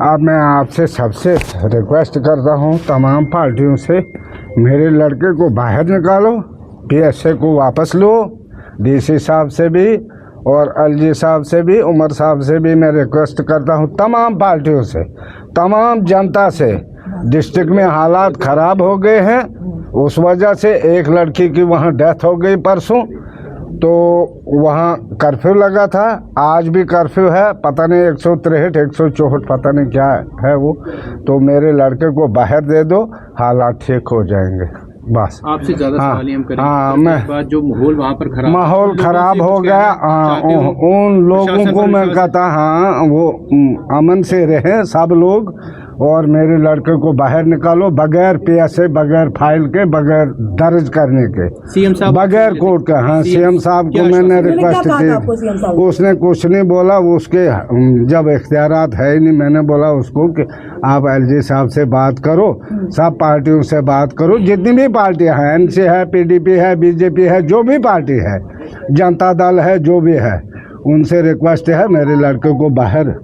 अब मैं आपसे सबसे रिक्वेस्ट करता हूँ तमाम पार्टियों से, मेरे लड़के को बाहर निकालो, पीएसए को वापस लो। डीसी साहब से भी और एलजी साहब से भी, उमर साहब से भी मैं रिक्वेस्ट करता हूँ, तमाम पार्टियों से, तमाम जनता से। डिस्ट्रिक्ट में हालात ख़राब हो गए हैं, उस वजह से एक लड़की की वहाँ डेथ हो गई परसों, तो वहाँ कर्फ्यू लगा था, आज भी कर्फ्यू है, पता नहीं 163 164 पता नहीं क्या है वो। तो मेरे लड़के को बाहर दे दो, हालात ठीक हो जाएंगे। बस आपसे ज्यादा सवाल हम करेंगे। मैं जो माहौल वहाँ पर खराब हो गया, उन लोगों को मैं कहता वो अमन से रहे सब लोग, और मेरे लड़के को बाहर निकालो बगैर पीएसए, बगैर फाइल के, बगैर दर्ज करने के, सीएम साहब बगैर कोर्ट के। हाँ, सीएम साहब को मैंने रिक्वेस्ट की, उसने कुछ नहीं बोला, उसके जब इख्तियारात है ही नहीं। मैंने बोला उसको कि आप एलजी साहब से बात करो, सब पार्टियों से बात करो, जितनी भी पार्टियां हैं, एनसी है, पीडीपी है, बीजेपी है, जो भी पार्टी है, जनता दल है, जो भी है, उनसे रिक्वेस्ट है मेरे लड़के को बाहर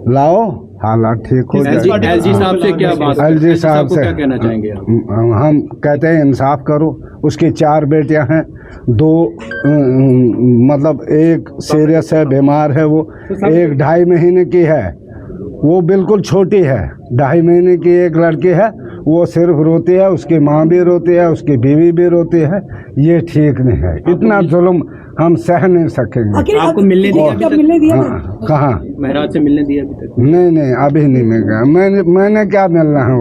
लाओ, हालात ठीक हो जाए। एलजी साहब से क्या बात, एलजी साहब से क्या कहना चाहेंगे? हम कहते हैं इंसाफ करो। उसकी 4 बेटियां हैं, 2 मतलब एक सीरियस है, बीमार है, वो एक 2.5 महीने की है, वो बिल्कुल छोटी है, 2.5 महीने की एक लड़की है, वो सिर्फ रोती है, उसकी माँ भी रोती है, उसकी बीवी भी रोती है। ये ठीक नहीं है, इतना जुल्म हम सह नहीं सकेंगे। आपको मिलने दिया? कहाँ महराज से मिलने दिया अभी तक? नहीं, अभी नहीं मिल गया। मैंने क्या मिलना है?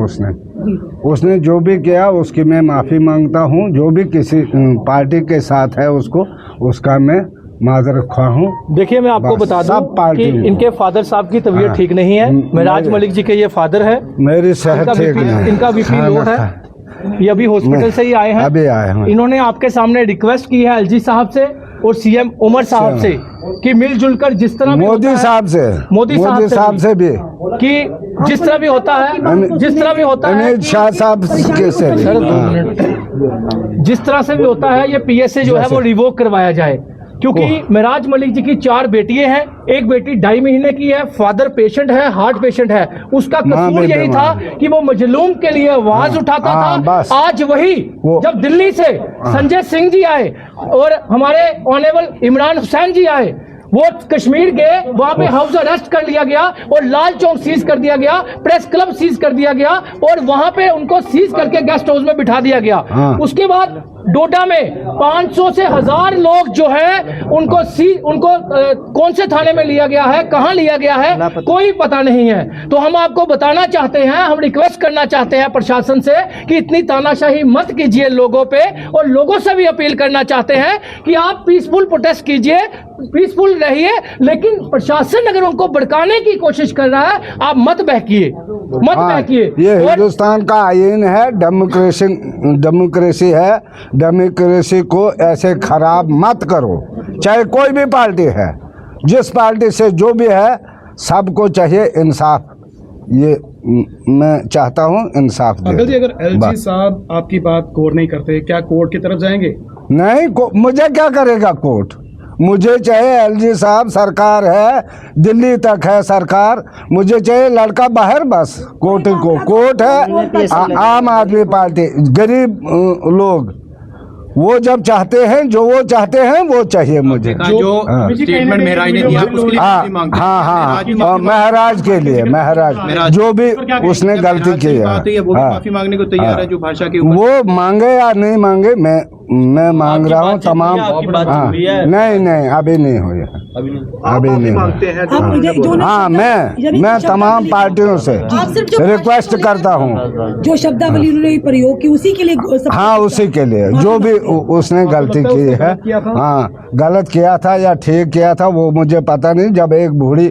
उसने जो भी किया उसकी मैं माफ़ी मांगता हूँ। जो भी किसी पार्टी के साथ है उसका मैं माजरत खा हूँ। देखिए, मैं आपको बता दूं कि इनके फादर साहब की तबीयत ठीक नहीं है। महराज मलिक जी के ये फादर है, मेरी सेहत ठीक नहीं, इनका बीपी लो है, ये अभी हॉस्पिटल से ही आए हैं। अभी आए हैं। इन्होंने आपके सामने रिक्वेस्ट की है एलजी साहब से और सीएम उमर साहब से कि मिलजुल कर जिस तरह मोदी साहब से भी कि जिस तरह भी होता है अमित शाह साहब के से जिस तरह से भी होता है, ये पीएसए जो है वो रिवोक करवाया जाए, क्योंकि महराज मलिक जी की 4 बेटियां हैं, एक बेटी 2.5 महीने की है, फादर पेशेंट है, हार्ट पेशेंट है। उसका कसूर यही था कि वो मजलूम के लिए आवाज उठाता था। आज वही जब दिल्ली से संजय सिंह जी आए और हमारे ऑनरेबल इमरान हुसैन जी आए, वो कश्मीर गए, वहां पे हाउस अरेस्ट कर लिया गया और लाल चौक सीज कर दिया गया, प्रेस क्लब सीज कर दिया गया और वहां पे उनको सीज करके गेस्ट हाउस में बिठा दिया गया। उसके बाद डोडा में 500 से 1000 लोग जो है उनको कौन से थाने में लिया गया है, कहां लिया गया है, कोई पता नहीं है। तो हम आपको बताना चाहते हैं, हम रिक्वेस्ट करना चाहते हैं प्रशासन से कि इतनी तानाशाही मत कीजिए लोगों पे, और लोगों से भी अपील करना चाहते हैं कि आप पीसफुल प्रोटेस्ट कीजिए, पीसफुल रहिए, लेकिन प्रशासन अगर उनको भड़काने की कोशिश कर रहा है, आप मत बहकिए। ये हिंदुस्तान का आईन है, डेमोक्रेसी है, डेमोक्रेसी को ऐसे खराब मत करो। चाहे कोई भी पार्टी है, जिस पार्टी से जो भी है, सबको चाहिए इंसाफ। ये मैं चाहता हूँ इंसाफ दे। अगर एलजी साहब आपकी बात कोर्ट नहीं करते, क्या कोर्ट की तरफ जाएंगे? नहीं, मुझे क्या करेगा कोर्ट? मुझे चाहे एलजी साहब, सरकार है, दिल्ली तक है सरकार, मुझे चाहिए लड़का बाहर, बस। कोर्ट है, आम आदमी पार्टी, गरीब लोग, वो जब चाहते हैं, जो वो चाहते हैं वो चाहिए मुझे। जो स्टेटमेंट महराज ने दिया उसके लिए माफी मांगते हैं। हाँ, महराज के लिए, महराज जो भी उसने गलती की है, माफी मांगने को तैयार है। जो भाषा के वो मांगे या नहीं मांगे, मैं मांग रहा हूँ तमाम। नहीं, अभी नहीं हुई है, अभी नहीं हुआ। हाँ, मैं तमाम पार्टियों से रिक्वेस्ट करता हूँ, जो शब्दावली उन्होंने प्रयोग की उसी के लिए। हाँ, उसी के लिए, जो भी उसने गलती की है, हाँ, गलत किया था या ठीक किया था वो मुझे पता नहीं। जब एक बूढ़ी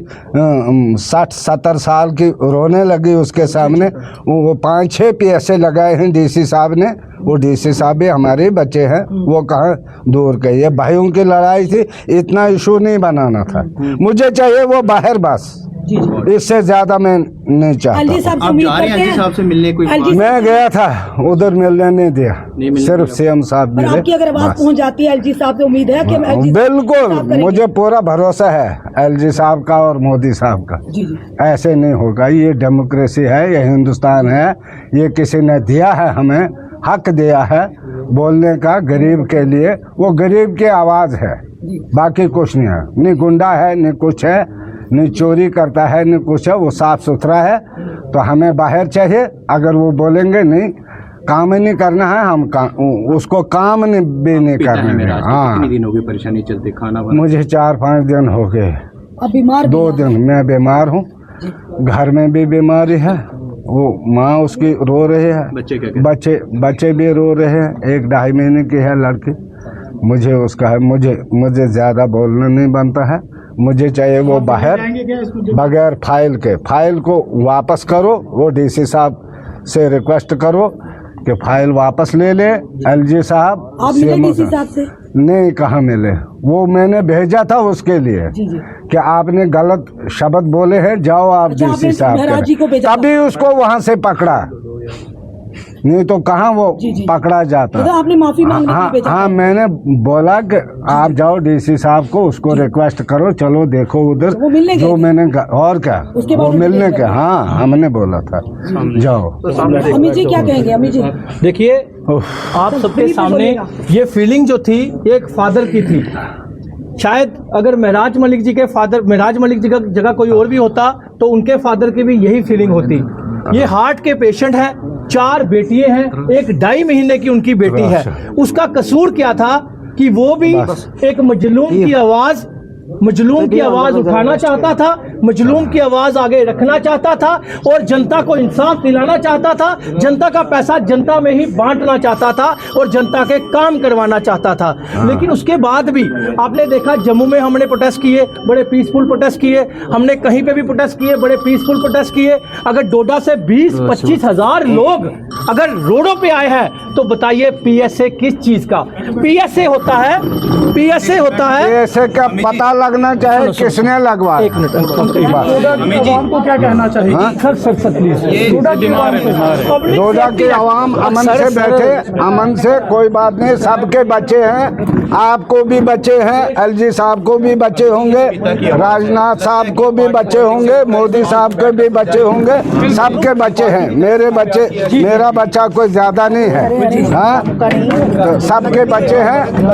60-70 साल की रोने लगी उसके सामने, वो 5-6 पीएसए लगाए हैं डीसी साहब ने, वो डीसी साहब भी हमारे बच्चे हैं, वो कहाँ दूर के। ये भाइयों की लड़ाई थी, इतना इशू नहीं बनाना था। मुझे चाहिए वो बाहर, बस। जी जी इससे ज्यादा मैं नहीं चाहता। एलजी साहब से आप उम्मीद जा रहे हैं करते एलजी साहब से मिलने कोई एलजी मैं गया था, उधर मिलने नहीं दिया, नहीं मिलने सिर्फ दिया। सीएम साहब और मिले आपकी अगर आवाज बस। पहुंच जाती है एलजी साहब से उम्मीद है कि हम एलजी बिल्कुल, मुझे पूरा भरोसा है एलजी साहब का और मोदी साहब का। जी जी ऐसे नहीं होगा, ये डेमोक्रेसी है, ये हिंदुस्तान है, ये किसी ने दिया है, हमें हक दिया है बोलने का गरीब के लिए। वो गरीब की आवाज़ है, बाकी कुछ नहीं है, नहीं गुंडा है, नहीं कुछ है, नहीं चोरी करता है, नहीं कुछ है, वो साफ सुथरा है। तो हमें बाहर चाहिए, अगर वो बोलेंगे नहीं काम ही नहीं करना है, हम उसको काम नहीं भी नहीं पिता है करना मेरा है। आज, हाँ, कितनी दिन हो गई परेशानी चलते खाना बना मुझे 4-5 दिन हो गए, अब बीमार 2 दिन मैं बीमार हूँ, घर में भी बीमारी है, वो माँ उसकी रो रही है, बच्चे क्या कहते बच्चे भी रो रहे हैं, 1-2.5 महीने की है लड़की। मुझे उसका है, मुझे ज़्यादा बोलना नहीं बनता है, मुझे चाहिए वो बाहर बगैर फाइल को वापस करो। वो डीसी साहब से रिक्वेस्ट करो कि फाइल वापस ले ले एलजी साहब। आप मिले CMO डीसी साहब से? नहीं, कहाँ मिले, वो मैंने भेजा था उसके लिए जी जी कि आपने गलत शब्द बोले हैं, जाओ आप अच्छा, डीसी आपने साहब महराज जी को के। भेजा था? तभी उसको वहाँ से पकड़ा, नहीं तो कहाँ वो जी, जी। पकड़ा जाता। मतलब आपने माफी मांगने के लिए भेजा हाँ, था? मैंने बोला कि आप जाओ डीसी साहब को, उसको रिक्वेस्ट करो, चलो देखो उधर वो मिलने जो गए थे? मैंने और क्या उसके वो बाद मिलने भेज के। दिया? हाँ, हमने बोला था जाओ। अमित जी क्या कहेंगे? अमित जी देखिए, उफ, आप सबके फ्री पे सामने बोलिएगा। ये फीलिंग जो थी ये एक फादर की थी। शायद अगर महराज मलिक जी का जगह कोई और भी होता तो उनके फादर की भी यही फीलिंग होती। ये हार्ट के पेशेंट हैं, 4 बेटियां हैं, 1-2.5 महीने की उनकी बेटी है। उसका कसूर क्या था कि वो भी एक मजलूम की आवाज उठाना चाहता था, मजलूम की आवाज आगे रखना चाहता था और जनता को इंसाफ दिलाना चाहता था, जनता का पैसा जनता में ही बांटना चाहता था और जनता के काम करवाना चाहता था। लेकिन उसके बाद भी आपने देखा, जम्मू में हमने प्रोटेस्ट किए, बड़े पीसफुल प्रोटेस्ट किए, हमने कहीं पे भी प्रोटेस्ट किए, बड़े पीसफुल प्रोटेस्ट किए। अगर डोडा से 20-25 हजार लोग अगर रोडों पे आए हैं तो बताइए पीएसए किस चीज का? पीएसए होता है ऐसे का पता लगना चाहे किसने लगवा। एक मिनट आवाम को क्या कहना चाहिए? Sir please. डोडा की आवाम अमन से बैठे, अमन से, कोई बात नहीं, सबके बच्चे हैं, आपको भी बच्चे हैं, एलजी साहब को भी बच्चे होंगे, राजनाथ साहब को भी बच्चे होंगे, मोदी साहब के भी बच्चे होंगे, सबके बच्चे हैं। मेरा बच्चा कोई ज्यादा नहीं है, हाँ, तो सबके बच्चे हैं।